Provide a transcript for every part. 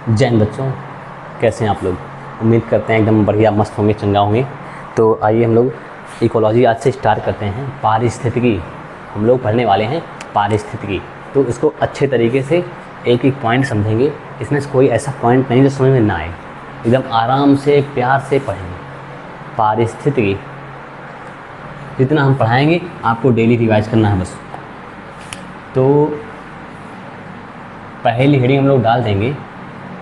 जैन बच्चों, कैसे हैं आप लोग। उम्मीद करते हैं एकदम बढ़िया मस्त होंगे, चंगा होंगे। तो आइए हम लोग इकोलॉजी आज से स्टार्ट करते हैं। पारिस्थितिकी हम लोग पढ़ने वाले हैं, पारिस्थितिकी। तो इसको अच्छे तरीके से एक एक पॉइंट समझेंगे। इसमें से कोई ऐसा पॉइंट नहीं जो समझ में ना आए, एकदम आराम से प्यार से पढ़ेंगे। पारिस्थितिकी जितना हम पढ़ाएंगे आपको डेली रिवाइज करना है बस। तो पहली हेडिंग हम लोग डाल देंगे,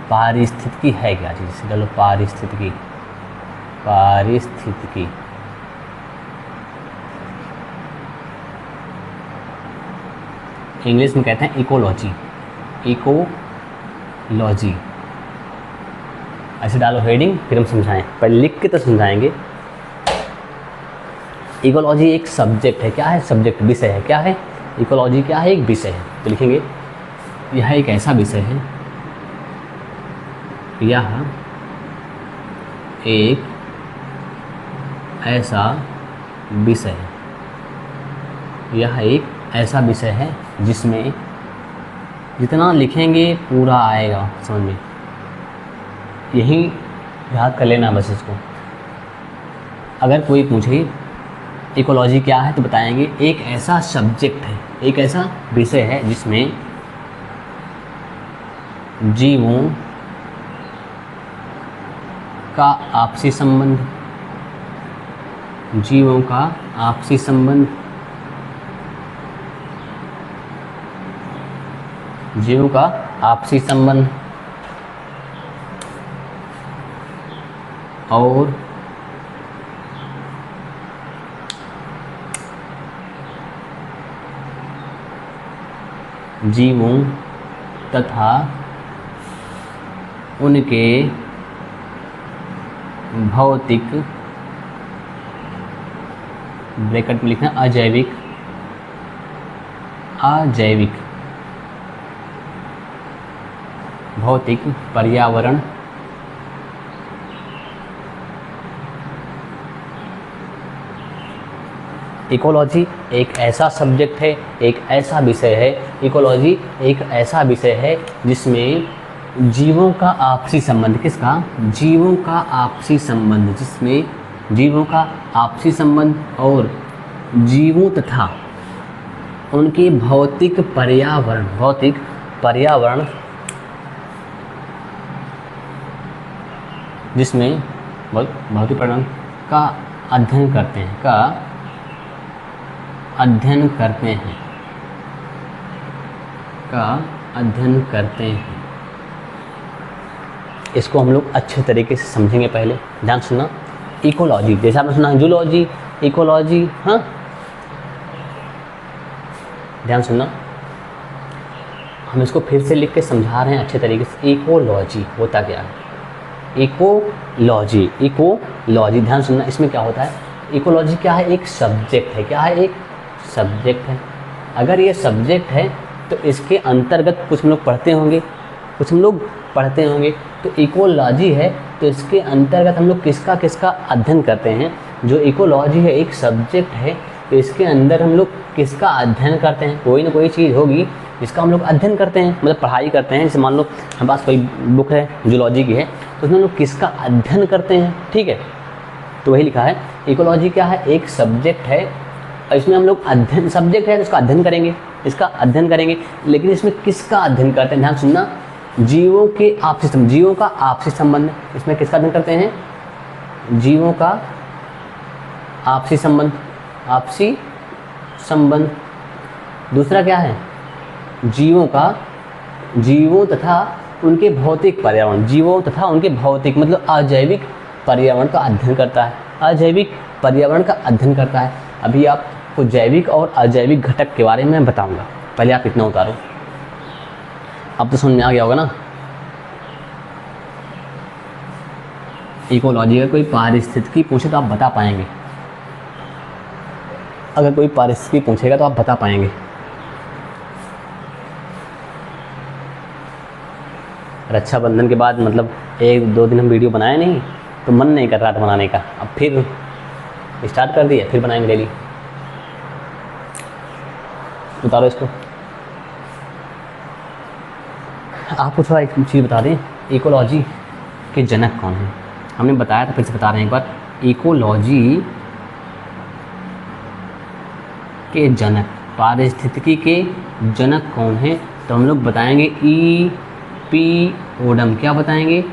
पारिस्थितिकी है क्या चीज़। चलो पारिस्थितिकी, पारिस्थितिकी इंग्लिश में कहते हैं इकोलॉजी। इकोलॉजी ऐसे डालो हेडिंग, फिर हम समझाएं। पहले लिख के तो समझाएंगे। इकोलॉजी एक सब्जेक्ट है। क्या है? सब्जेक्ट, विषय है। क्या है? इकोलॉजी क्या है? एक विषय है। तो लिखेंगे यह एक ऐसा विषय है, यह एक ऐसा विषय है, यह एक ऐसा विषय है जिसमें जितना लिखेंगे पूरा आएगा समझ में। यही याद कर लेना बस इसको। अगर कोई पूछे इकोलॉजी क्या है तो बताएंगे एक ऐसा सब्जेक्ट है, एक ऐसा विषय है जिसमें जीवों का आपसी संबंध, जीवों का आपसी संबंध, जीवों का आपसी संबंध और जीवों तथा उनके भौतिक, ब्रैकेट में लिखना अजैविक, अजैविक भौतिक पर्यावरण इकोलॉजी एक ऐसा सब्जेक्ट है, एक ऐसा विषय है। इकोलॉजी एक ऐसा विषय है जिसमें जीवों का आपसी संबंध, किसका? जीवों का आपसी संबंध, जिसमें जीवों का आपसी संबंध और जीवों तथा उनके भौतिक पर्यावरण, भौतिक पर्यावरण जिसमें भौतिक पर्यावरण का अध्ययन करते हैं, का अध्ययन करते हैं, का अध्ययन करते हैं। इसको हम लोग अच्छे तरीके से समझेंगे। पहले ध्यान सुनना। इकोलॉजी जैसा आपने सुना जूलॉजी, इकोलॉजी, हाँ ध्यान सुनना। हम इसको फिर से लिख के समझा रहे हैं अच्छे तरीके से। इकोलॉजी होता क्या है? इकोलॉजी, इकोलॉजी ध्यान सुनना। इसमें क्या होता है? इकोलॉजी क्या है? एक सब्जेक्ट है। क्या है? एक सब्जेक्ट है। अगर ये सब्जेक्ट है तो इसके अंतर्गत कुछ हम लोग पढ़ते होंगे, कुछ हम लोग पढ़ते होंगे। तो इकोलॉजी है तो इसके अंतर्गत हम लोग किसका किसका अध्ययन करते हैं। जो इकोलॉजी है एक सब्जेक्ट है तो इसके अंदर हम लोग किसका अध्ययन करते हैं। कोई ना कोई चीज़ होगी जिसका हम लोग अध्ययन करते हैं, मतलब पढ़ाई करते हैं। जैसे मान लो हमारे पास कोई बुक है जूलॉजी की है तो उसमें हम लोग किसका अध्ययन करते हैं। ठीक है, तो वही लिखा है। इकोलॉजी क्या है? एक सब्जेक्ट है और इसमें हम लोग अध्ययन, सब्जेक्ट है तो इसका अध्ययन करेंगे, इसका अध्ययन करेंगे। लेकिन इसमें किसका अध्ययन करते हैं? ध्यान सुनना। जीवों के आपसी संबंध, जीवों का आपसी संबंध। इसमें किसका अध्ययन करते हैं? जीवों का आपसी संबंध, आपसी संबंध। दूसरा क्या है? जीवों का, जीवों तथा उनके भौतिक पर्यावरण, जीवों तथा उनके भौतिक मतलब अजैविक पर्यावरण का अध्ययन करता है, अजैविक पर्यावरण का अध्ययन करता है। अभी आपको जैविक और अजैविक घटक के बारे में बताऊंगा, पहले आप इतना उतारो। अब तो समझ में आ गया होगा ना। इकोलॉजी का कोई पारिस्थितिकी पूछे तो आप बता पाएंगे। अगर कोई पारिस्थितिकी पूछेगा तो आप बता पाएंगे। रक्षाबंधन के बाद मतलब 1-2 दिन हम वीडियो बनाए नहीं तो मन नहीं कर रहा था बनाने का। अब फिर स्टार्ट कर दिया, फिर बनाएंगे डेली। उतारो इसको। आपको थोड़ा एक चीज़ बता दें, इकोलॉजी के जनक कौन हैं? हमने बताया था, फिर से बता रहे हैं एक बार, इकोलॉजी के जनक, पारिस्थितिकी के जनक कौन हैं? तो हम लोग बताएंगे ई पी ओडम। क्या बताएंगे?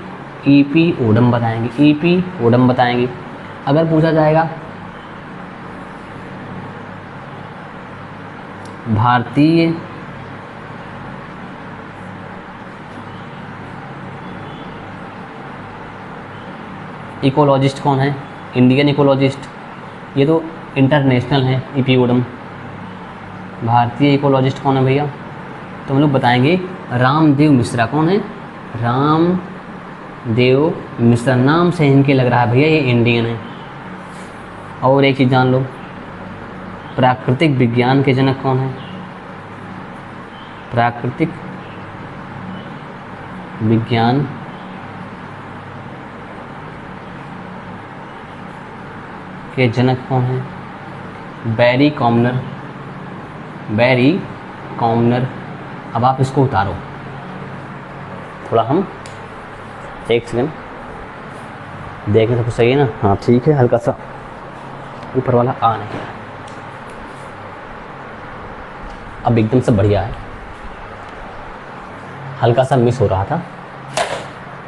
ई पी ओडम बताएंगे, ई पी ओडम बताएंगे। अगर पूछा जाएगा भारतीय इकोलॉजिस्ट कौन है? इंडियन इकोलॉजिस्ट, ये तो इंटरनेशनल है ई पी ओडम। भारतीय इकोलॉजिस्ट कौन है भैया? तो हम लोग बताएंगे रामदेव मिश्रा। कौन है? रामदेव मिश्रा। नाम से इनके लग रहा है भैया ये इंडियन है। और एक चीज़ जान लो, प्राकृतिक विज्ञान के जनक कौन है? प्राकृतिक विज्ञान के जनक कौन है? बैरी कॉमनर। बैरी कॉमनर। अब आप इसको उतारो थोड़ा, हम एक सेकंड देखें तो कुछ सही है ना? हाँ ठीक है, हल्का सा ऊपर वाला आ नहीं रहा, अब एकदम से बढ़िया है। हल्का सा मिस हो रहा था,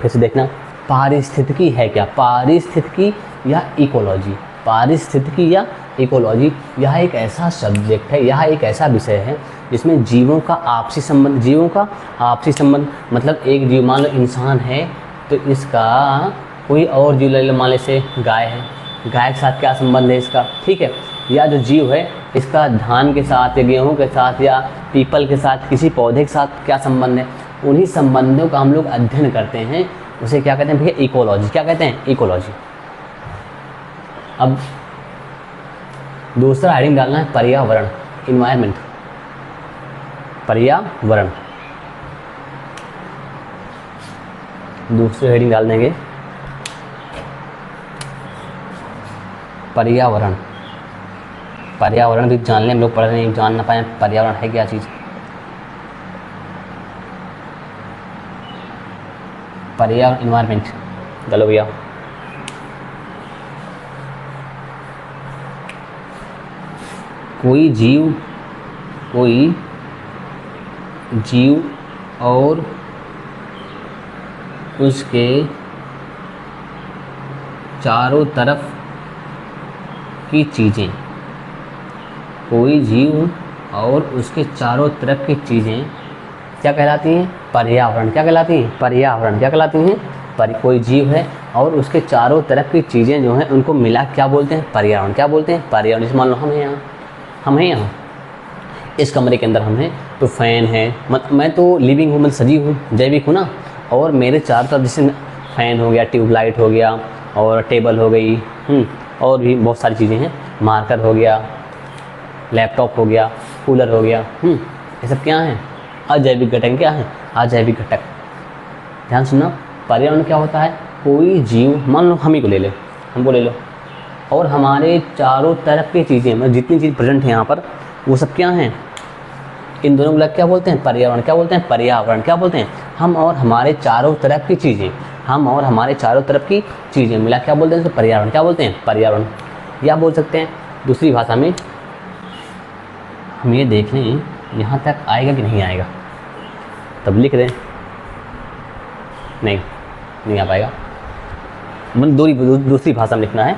फिर से देखना। पारिस्थितिकी है क्या? पारिस्थितिकी या इकोलॉजी? पारिस्थितिकी या इकोलॉजी, यह एक ऐसा सब्जेक्ट है, यह एक ऐसा विषय है जिसमें जीवों का आपसी संबंध, जीवों का आपसी संबंध, मतलब एक जीव, मान लो इंसान है तो इसका कोई और जीव ले लो, मान लो से गाय है, गाय के साथ क्या संबंध है इसका, ठीक है। या जो जीव है इसका धान के साथ या गेहूँ के साथ या पीपल के साथ, किसी पौधे के साथ क्या संबंध है, उन्हीं संबंधों का हम लोग अध्ययन करते हैं, उसे क्या कहते हैं भैया? इकोलॉजी। क्या कहते हैं? इकोलॉजी। अब दूसरा हेडिंग डालना है पर्यावरण, इन्वायरमेंट। पर्यावरण, दूसरी हेडिंग डाल देंगे पर्यावरण। पर्यावरण भी जान लें, हम लोग पढ़ रहे हैं, जान ना पाए पर्यावरण है क्या चीज़। पर्यावरण, इन्वायरमेंट डालो भैया। कोई जीव और उसके चारों तरफ की चीज़ें, कोई जीव और उसके चारों तरफ की चीज़ें क्या कहलाती हैं? पर्यावरण। क्या कहलाती हैं? पर्यावरण। क्या कहलाती हैं? कोई जीव है और उसके चारों तरफ की चीज़ें जो हैं उनको मिला क्या बोलते हैं? पर्यावरण। क्या बोलते हैं? पर्यावरण। जैसे मान लो हम हैं यहाँ इस कमरे के अंदर हम हैं, तो फ़ैन है, मैं तो लिविंग हूँ, मतलब सजीव हूँ, जैविक हूँ ना, और मेरे चारों तरफ जैसे फ़ैन हो गया, ट्यूबलाइट हो गया, और टेबल हो गई, और भी बहुत सारी चीज़ें हैं, मार्कर हो गया, लैपटॉप हो गया, कूलर हो गया, ये सब क्या हैं? अजैविक घटक। क्या है? अजैविक घटक। ध्यान सुनना, पर्यावरण क्या होता है? कोई जीव, मान लो हम ही को ले लो, हमको ले लो, और हमारे चारों तरफ की चीज़ें, मतलब जितनी चीज़ प्रेजेंट है यहाँ पर, वो सब क्या हैं? इन दोनों को लग क्या बोलते हैं? पर्यावरण। क्या बोलते हैं? पर्यावरण। क्या बोलते हैं? हम और हमारे चारों तरफ की चीज़ें, हम और हमारे चारों तरफ की चीज़ें मिला क्या बोलते हैं? पर्यावरण। क्या बोलते हैं? पर्यावरण। या बोल सकते हैं दूसरी भाषा में, हम ये देख लें यहाँ तक आएगा कि नहीं आएगा, तब लिख दें। नहीं आ पाएगा, मतलब दूसरी भाषा में लिखना है।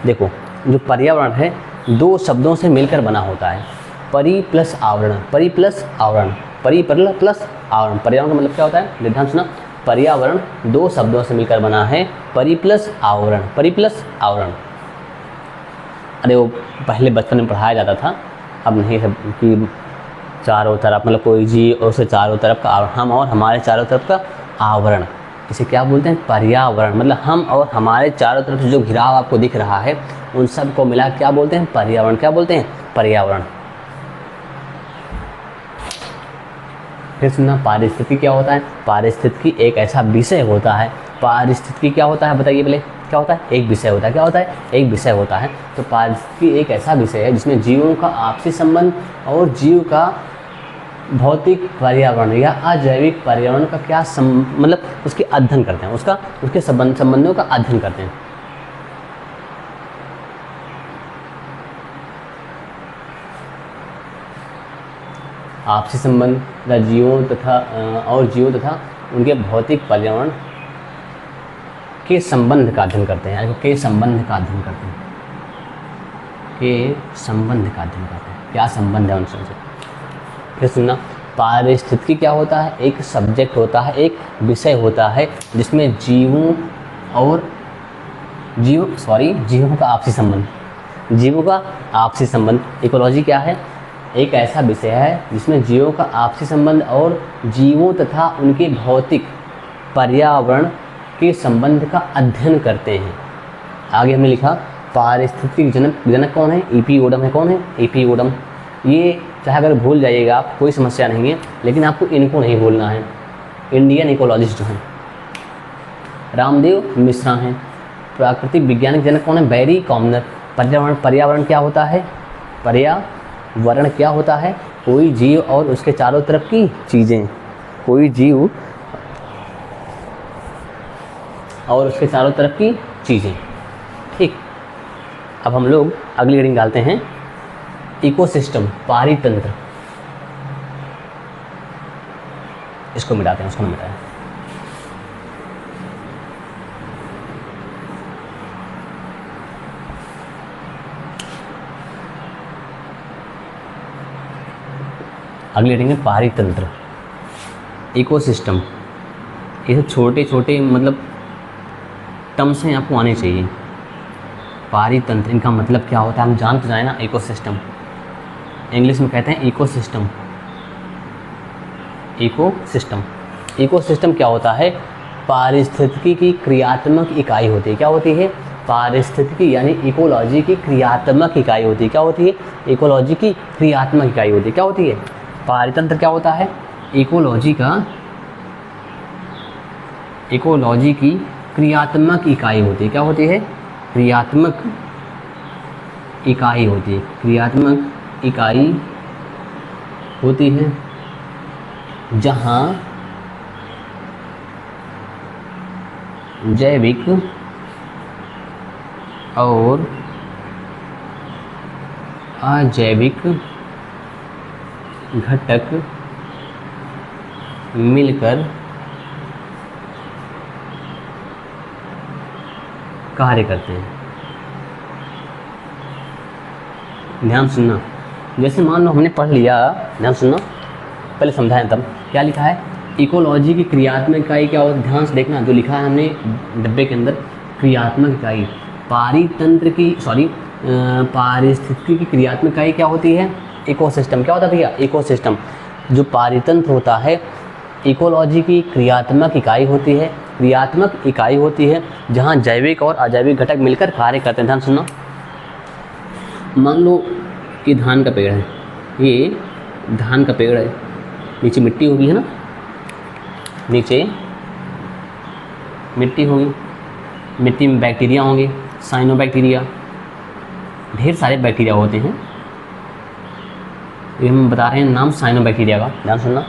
देखो, जो पर्यावरण है दो शब्दों से मिलकर बना होता है, परि प्लस आवरण। परि प्लस आवरण, परि प्लस आवरण। पर्यावरण का मतलब क्या होता है? ध्यान सुना, पर्यावरण दो शब्दों से मिलकर बना है, परि प्लस आवरण। परि प्लस आवरण, अरे वो पहले बचपन में पढ़ाया जाता था, अब नहीं, सब कि चारों तरफ, मतलब कोई जीव और उसके चारों तरफ का आवरण, हम और हमारे चारों तरफ का आवरण, इसे क्या बोलते हैं? पर्यावरण। मतलब हम और हमारे चारों तरफ जो घिराव आपको दिख रहा है उन सब को मिला क्या बोलते हैं? पर्यावरण। क्या बोलते हैं? पर्यावरण। फिर सुनना, पारिस्थितिकी क्या होता है? पारिस्थितिकी एक ऐसा विषय होता है। पारिस्थितिकी क्या होता है बताइए पहले? क्या होता है? एक विषय होता है। क्या होता है? एक विषय होता है। तो पारिस्थितिकी एक ऐसा विषय है जिसमें जीवों का आपसी संबंध और जीव का भौतिक पर्यावरण या अजैविक पर्यावरण का क्या मतलब उसके अध्ययन करते हैं, उसके संबंधों का अध्ययन करते हैं। आपसी संबंध जीवों तथा उनके भौतिक पर्यावरण के संबंध का अध्ययन करते हैं, के संबंध का अध्ययन करते हैं, के संबंध का अध्ययन करते हैं, क्या संबंध है उनसे। फिर सुनना, पारिस्थितिकी क्या होता है? एक सब्जेक्ट होता है, एक विषय होता है जिसमें जीवों का आपसी संबंध, जीवों का आपसी संबंध। इकोलॉजी क्या है? एक ऐसा विषय है जिसमें जीवों का आपसी संबंध और जीवों तथा उनके भौतिक पर्यावरण के संबंध का अध्ययन करते हैं। आगे हमने लिखा पारिस्थितिक जनक कौन है? ईपी ओडम है। कौन है? EP Odum. ये चाहे अगर भूल जाइएगा आप, कोई समस्या नहीं है, लेकिन आपको इनको नहीं भूलना है। इंडियन इकोलॉजिस्ट जो हैं रामदेव मिश्रा हैं। प्राकृतिक वैज्ञानिक जनक कौन है? बैरी कॉमनर। पर्यावरण क्या होता है? पर्यावरण क्या होता है? कोई जीव और उसके चारों तरफ की चीज़ें, कोई जीव और उसके चारों तरफ की चीज़ें। ठीक, अब हम लोग अगली हेडिंग डालते हैं, इकोसिस्टम, पारितंत्र। इसको मिटाते हैं, उसको मिटाएं। अगली हेडिंग है पारितंत्र, इकोसिस्टम। ये सब छोटे छोटे मतलब टर्म्स हैं, आपको आने चाहिए। पारितंत्र, इनका मतलब क्या होता है हम जान तो जाए ना। इकोसिस्टम इंग्लिश में कहते हैं इकोसिस्टम। इकोसिस्टम क्या होता है? पारिस्थितिकी की क्रियात्मक इकाई होती है। क्या होती है? पारिस्थितिकी यानी इकोलॉजी की क्रियात्मक इकाई होती है। क्या होती है? इकोलॉजी की क्रियात्मक इकाई होती है। क्या होती है? पारितंत्र क्या होता है? इकोलॉजी की क्रियात्मक इकाई होती है। क्या होती है? क्रियात्मक इकाई होती है। क्रियात्मक इकाई होती है जहाँ जैविक और अजैविक घटक मिलकर कार्य करते हैं। ध्यान सुनना, जैसे मान लो हमने पढ़ लिया, ध्यान सुनना, पहले समझाएं तब क्या लिखा है। इकोलॉजी की क्रियात्मक इकाई क्या होती है? ध्यान से देखना, जो लिखा है हमने डब्बे के अंदर, क्रियात्मक इकाई। पारिस्थितिकी की क्रियात्मक इकाई क्या होती है? इकोसिस्टम। क्या होता है भैया? इकोसिस्टम। जो पारितंत्र होता है इकोलॉजी की क्रियात्मक इकाई होती है, जहाँ जैविक और अजैविक घटक मिलकर कार्य करते हैं। ध्यान सुनना, मान लो ये धान का पेड़ है, ये धान का पेड़ है, नीचे मिट्टी होगी, है ना, नीचे मिट्टी होगी, मिट्टी में बैक्टीरिया होंगे, साइनोबैक्टीरिया, ढेर सारे बैक्टीरिया होते हैं। ये हम बता रहे हैं नाम साइनोबैक्टीरिया का। ध्यान सुनना,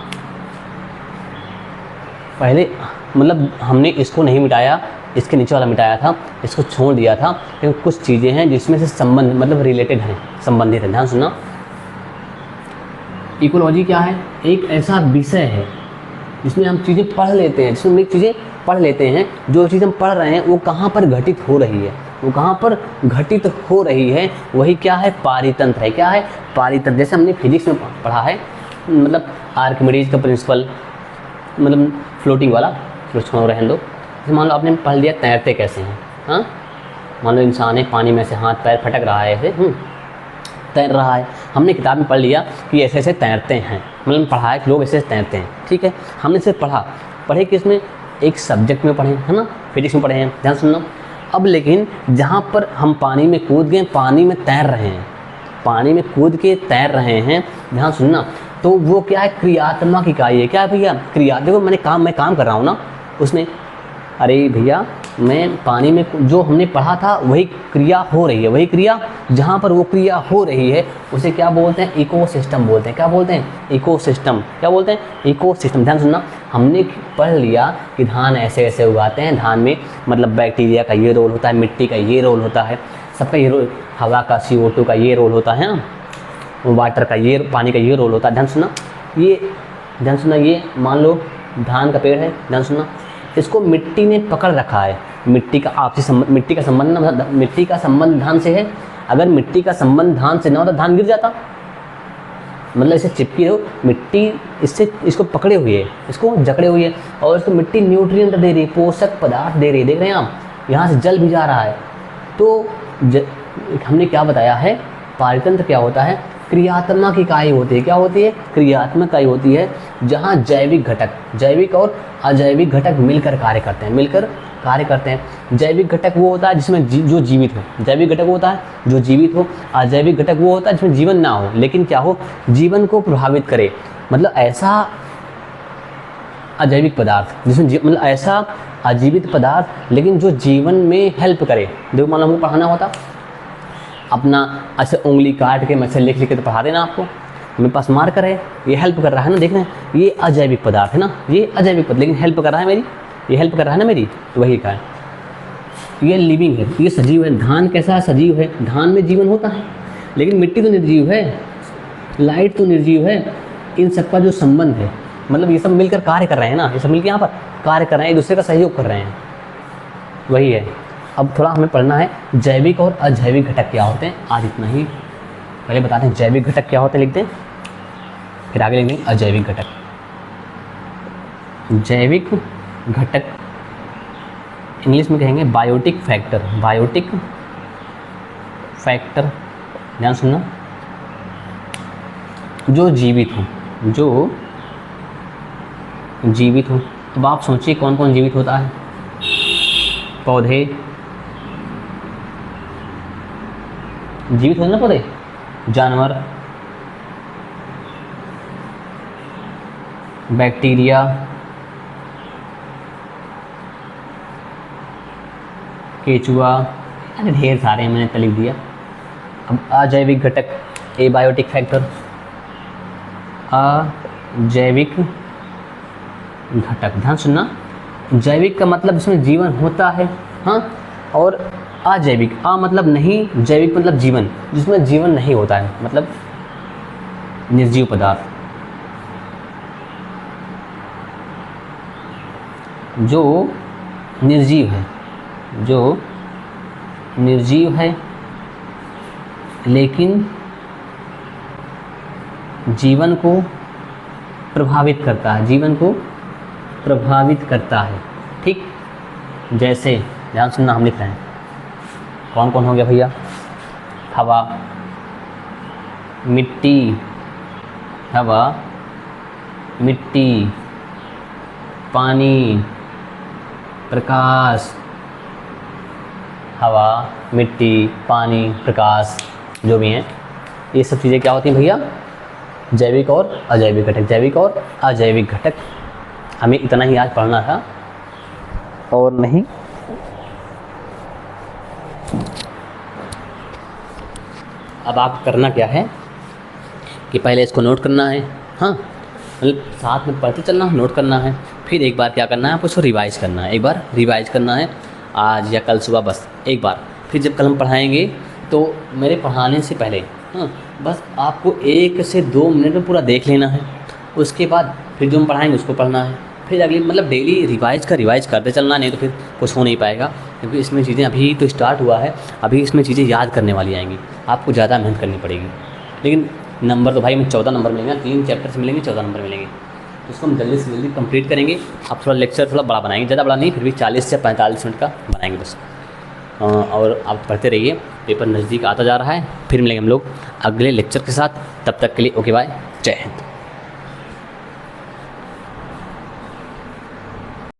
पहले मतलब हमने इसको नहीं मिटाया, इसके नीचे वाला मिटाया था, इसको छोड़ दिया था, लेकिन कुछ चीज़ें हैं जिसमें से संबंध मतलब रिलेटेड हैं, संबंधित है। ध्यान सुनना, इकोलॉजी क्या है? एक ऐसा विषय है जिसमें हम चीज़ें पढ़ लेते हैं, जो चीज़ हम पढ़ रहे हैं वो कहाँ पर घटित हो रही है, वही क्या है? पारितंत्र है। क्या है? पारितंत्र। जैसे हमने फिजिक्स में पढ़ा है, मतलब आर्किमिडीज का प्रिंसिपल, मतलब फ्लोटिंग वाला, छोड़ो रहने दो। जैसे मान लो आपने पढ़ लिया तैरते कैसे हैं, हाँ, मान लो इंसान है, पानी में से हाथ पैर फटक रहा है, ऐसे तैर रहा है। हमने किताब में पढ़ लिया कि ऐसे ऐसे तैरते हैं, मतलब पढ़ा है कि लोग ऐसे तैरते हैं, ठीक है। हमने सिर्फ पढ़े कि इसमें एक सब्जेक्ट में पढ़े, है ना, फिजिक्स में पढ़े हैं। ध्यान सुनना, अब लेकिन जहाँ पर हम पानी में कूद गए, पानी में तैर रहे हैं, ध्यान सुनना, तो वो क्या है? क्रियात्मक इकाई है। क्या है भैया? क्रिया। देखो मैं काम कर रहा हूँ ना उसमें, अरे भैया में पानी में जो हमने पढ़ा था वही क्रिया हो रही है, वही क्रिया जहाँ पर वो क्रिया हो रही है उसे क्या बोलते हैं, इकोसिस्टम बोलते हैं। क्या बोलते हैं, इकोसिस्टम। क्या बोलते हैं, इकोसिस्टम। ध्यान सुनना, हमने पढ़ लिया कि धान ऐसे ऐसे उगाते हैं, धान में मतलब बैक्टीरिया का ये रोल होता है, मिट्टी का ये रोल होता है, सबका ये रोल, हवा का CO2 का ये रोल होता है, वाटर का ये, पानी का ये रोल होता है। ध्यान सुनना, ये मान लो धान का पेड़ है, ध्यान सुनना, इसको मिट्टी ने पकड़ रखा है। मिट्टी का आपसी संबंध, मिट्टी का संबंध धान से है। अगर मिट्टी का संबंध धान से ना होता धान गिर जाता, मतलब इसे चिपकी हो मिट्टी, इसको पकड़े हुई है, इसको जकड़े हुई है, और इसको मिट्टी न्यूट्रिएंट दे रही है, पोषक पदार्थ दे रही है। देख रहे हैं आप, यहाँ से जल भी जा रहा है। तो हमने क्या बताया है, पारितंत्र क्या होता है, क्रियात्मक इकाई होती है। क्या होती है, क्रियात्मक इकाई होती है, जहाँ जैविक घटक, जैविक और अजैविक घटक मिलकर कार्य करते हैं, जैविक घटक वो होता है जिसमें जो जीवित हो, जैविक घटक वो होता है जो जीवित हो, अजैविक घटक वो होता है जिसमें जीवन ना हो लेकिन क्या हो, जीवन को प्रभावित करे। मतलब ऐसा अजैविक पदार्थ जिसमें मतलब ऐसा अजीवित पदार्थ लेकिन जो जीवन में हेल्प करे। देखो मान लो हमको पढ़ाना होता, अपना ऐसे उंगली काट के मैसे लिख के तो पढ़ा देना आपको, मेरे पास मार्कर है, ये हेल्प कर रहा है ना, देख रहे हैं ये अजैविक पदार्थ है ना, ये अजैविक पदार्थ लेकिन हेल्प कर रहा है मेरी, ये हेल्प कर रहा है ना मेरी, तो वही का है। ये लिविंग है, ये सजीव है। धान कैसा है, सजीव है, धान में जीवन होता है, लेकिन मिट्टी तो निर्जीव है, लाइट तो निर्जीव है। इन सबका जो संबंध है, मतलब ये सब मिलकर कार्य कर रहे हैं ना, ये सब मिलकर यहाँ पर कार्य कर रहे हैं, एक दूसरे का सहयोग कर रहे हैं, वही है। अब थोड़ा हमें पढ़ना है जैविक और अजैविक घटक क्या होते हैं। आज इतना ही, पहले बताते हैं जैविक घटक क्या होते हैं, लिखते हैं, फिर आगे लिखेंगे अजैविक घटक। जैविक घटक इंग्लिश में कहेंगे बायोटिक फैक्टर, बायोटिक फैक्टर। ध्यान सुनना, जो जीवित हो। अब आप सोचिए कौन कौन जीवित होता है, पौधे जीवित होते ना, पौधे, जानवर, बैक्टीरिया, केचुआ, अरे ढेर सारे मैंने तो लिख दिया। अब अजैविक घटक, एबायोटिक फैक्टर, अजैविक घटक। ध्यान सुनना, जैविक का मतलब इसमें जीवन होता है, हाँ, और अजैविक, मतलब नहीं, जैविक मतलब जीवन, जिसमें जीवन नहीं होता है, मतलब निर्जीव पदार्थ। जो निर्जीव है लेकिन जीवन को प्रभावित करता है, ठीक। जैसे ध्यान सुनना, हम लिख रहे हैं कौन कौन हो गया भैया, हवा, मिट्टी, पानी, प्रकाश, हवा, मिट्टी, पानी, प्रकाश, जो भी हैं ये सब चीज़ें क्या होती हैं भैया, जैविक और अजैविक घटक। जैविक और अजैविक घटक, हमें इतना ही आज पढ़ना था और नहीं। अब आप करना क्या है कि पहले इसको नोट करना है, हाँ, मतलब साथ में पढ़ते चलना, नोट करना है, फिर एक बार क्या करना है, आपको इसको रिवाइज़ करना है, एक बार रिवाइज़ करना है आज या कल सुबह, बस एक बार। फिर जब कल हम पढ़ाएंगे तो मेरे पढ़ाने से पहले, हाँ, बस आपको 1 से 2 मिनट में पूरा देख लेना है। उसके बाद फिर जो हम पढ़ाएंगे उसको पढ़ना है, फिर अगली मतलब डेली रिवाइज़ करते चलना, नहीं तो फिर कुछ हो नहीं पाएगा, क्योंकि इसमें चीज़ें अभी तो स्टार्ट हुआ है, अभी इसमें चीज़ें याद करने वाली आएंगी, आपको ज़्यादा मेहनत करनी पड़ेगी। लेकिन नंबर तो भाई में 14 नंबर मिलेंगे, 3 चैप्टर से मिलेंगे, 14 नंबर मिलेंगे, तो उसको हम जल्दी से जल्दी कंप्लीट करेंगे। अब थोड़ा लेक्चर थोड़ा बड़ा बनाएंगे, ज़्यादा बड़ा नहीं, फिर भी 40 से 45 मिनट का बनाएंगे बस। और आप पढ़ते रहिए, पेपर नज़दीक आता जा रहा है। फिर मिलेंगे हम लोग अगले लेक्चर के साथ, तब तक के लिए ओके बाय, जय हिंद।